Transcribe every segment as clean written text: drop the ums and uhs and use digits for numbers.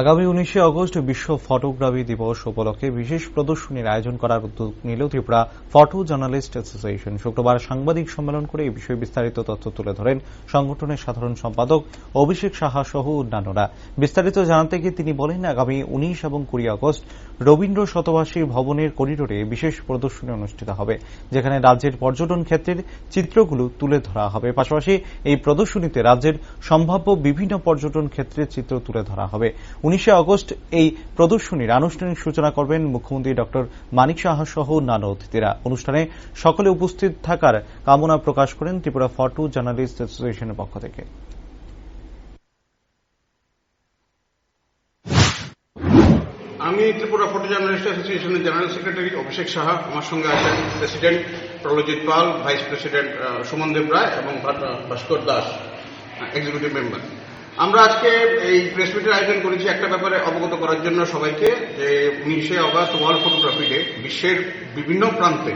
আগামী 19শে আগস্ট বিশ্ব ফটোগ্রাফি দিবস উপলক্ষে বিশেষ প্রদর্শনীর আয়োজন করার উদ্যোগ নিল ত্রিপুরা ফটো জার্নালিস্ট অ্যাসোসিয়েশন। শুক্রবার সাংবাদিক সম্মেলন করে এই বিষয়ে বিস্তারিত তথ্য তুলে ধরেন সংগঠনের সাধারণ সম্পাদক অভিষেক সাহা সহ অন্যান্যরা। বিস্তারিত জানাতে গিয়ে তিনি বলেন, আগামী 19 এবং 20 আগস্ট রবীন্দ্র শতবার্ষিকী ভবনের করিডোরে বিশেষ প্রদর্শনী অনুষ্ঠিত হবে, যেখানে রাজ্যের পর্যটন ক্ষেত্রের চিত্রগুলো তুলে ধরা হবে। পাশাপাশি এই প্রদর্শনীতে রাজ্যের সম্ভাব্য বিভিন্ন পর্যটন ক্ষেত্রের চিত্র তুলে ধরা হবে। 19শে আগস্ট এই প্রদর্শনীর আনুষ্ঠানিক সূচনা করবেন মুখ্যমন্ত্রী ডক্টর মানিক সাহা সহ অন্যান্য অতিথিরা। অনুষ্ঠানে সকলে উপস্থিত থাকার কামনা প্রকাশ করেন ত্রিপুরা ফটো জার্নালিস্ট অ্যাসোসিয়েশনের পক্ষ থেকে। আমি ত্রিপুরা ফটো জার্নালিস্ট অ্যাসোসিয়েশনের জেনারেল সেক্রেটারি অভিষেক সাহা, আমার সঙ্গে আছেন প্রেসিডেন্ট প্রলজিৎ পাল, ভাইস প্রেসিডেন্ট সুমন দেব রায় এবং ভাস্কর দাস, এক্সিকিউটিভ মেম্বার। আমরা আজকে এই প্রেস মিটের আয়োজন করেছি একটা ব্যাপারে অবগত করার জন্য সবাইকে, যে 19শে আগস্ট ওয়ার্ল্ড ফটোগ্রাফি ডে। বিশ্বের বিভিন্ন প্রান্তে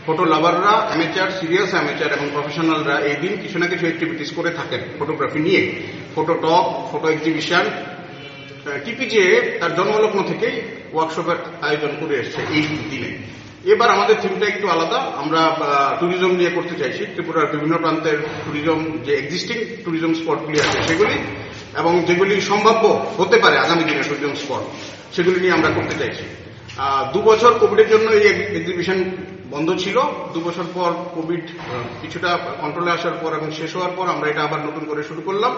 ফটো লাভাররা, অ্যামেচার, সিরিয়াস অ্যামেচার এবং প্রফেশনালরা এই দিন কিছু না কিছু অ্যাক্টিভিটিস করে থাকেন ফটোগ্রাফি নিয়ে। ফটো টক, ফটো এক্সিবিশন, টিপিজে তার জন্মলগ্ন থেকেই ওয়ার্কশপের আয়োজন করে এসছে এই দিনে। এবার আমাদের থিমটা একটু আলাদা, আমরা ট্যুরিজম নিয়ে করতে চাইছি। ত্রিপুরার বিভিন্ন প্রান্তের ট্যুরিজম, যে এক্সিস্টিং ট্যুরিজম স্পটগুলি আছে সেগুলি, এবং যেগুলি সম্ভাব্য হতে পারে আগামী দিনে ট্যুরিজম স্পট, সেগুলি নিয়ে আমরা করতে চাইছি। 2 বছর কোভিডের জন্য এই এক্সিবিশন বন্ধ ছিল। 2 বছর পর কোভিড কিছুটা কন্ট্রোলে আসার পর এবং শেষ হওয়ার পর আমরা এটা আবার নতুন করে শুরু করলাম।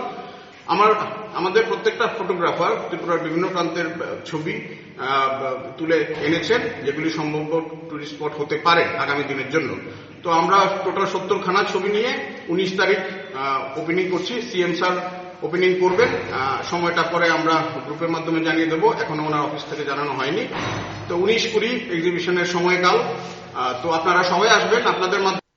আমাদের প্রত্যেকটা ফটোগ্রাফার ত্রিপুরার বিভিন্ন প্রান্তের ছবি তুলে এনেছেন, যেগুলি সম্ভাব্য টুরিস্ট স্পট হতে পারে আগামী দিনের জন্য। তো আমরা টোটাল 70 খানা ছবি নিয়ে 19 তারিখ ওপেনিং করছি। সিএম স্যার ওপেনিং করবেন, সময়টা পরে আমরা গ্রুপের মাধ্যমে জানিয়ে দেবো, এখনো ওনার অফিস থেকে জানানো হয়নি। তো 19-20 এক্সিবিশনের সময়কাল। তো আপনারা সবাই আসবেন, আপনাদের মাধ্যমে